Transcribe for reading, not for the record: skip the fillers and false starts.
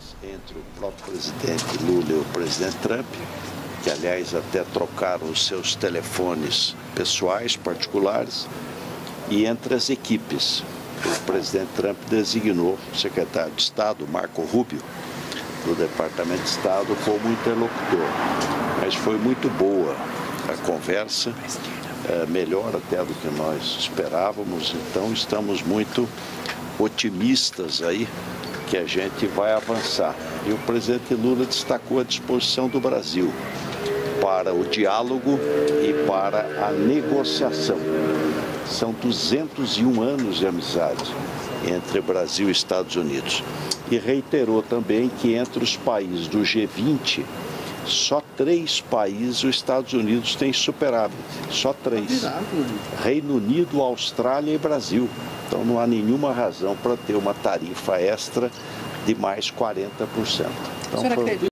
conversas entre o próprio presidente Lula e o presidente Trump, que aliás até trocaram os seus telefones pessoais, particulares, e entre as equipes. O presidente Trump designou o secretário de Estado, Marco Rubio, do Departamento de Estado, como interlocutor. Mas foi muito boa a conversa, melhor até do que nós esperávamos, então estamos muito otimistas aí que a gente vai avançar. E o presidente Lula destacou a disposição do Brasil para o diálogo e para a negociação. São 201 anos de amizade entre Brasil e Estados Unidos. E reiterou também que entre os países do G20, só 3 países os Estados Unidos têm superávit. Só 3. Reino Unido, Austrália e Brasil. Então não há nenhuma razão para ter uma tarifa extra de mais 40%. Então,